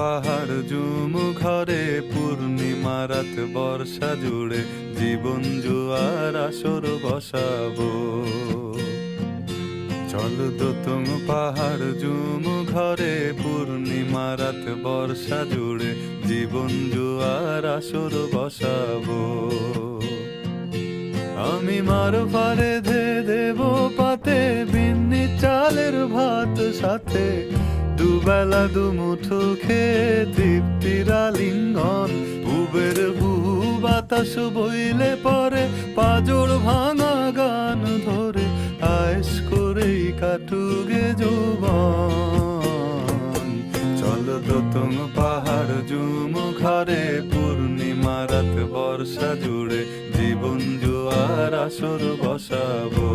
পাহাড় জুম ঘরে পূর্ণিমা রাত বর্ষা জুড়ে জীবন জুয়ার আসর বসাবো। চল দোতং পাহাড় জুম ঘরে পূর্ণিমা রাত বর্ষা জুড়ে জীবন জুয়ার আসর বসাবো। আমি মার ফারে ধে দেব পাতে বিন্নি চালের ভাত সাথে, দুবেলা দুমুঠো খেয়ে তৃপ্তির আলিঙ্গন। উবের বুহু বাতাস বইলে পরে পাজর ভাঙা গান ধরে আয়েশ করেই কাটুগে যৌবন। চল দোতং পাহাড় জুম ঘরে পূর্ণিমা রাত বর্ষা জুড়ে জীবন জুয়ার আসর বসাবো।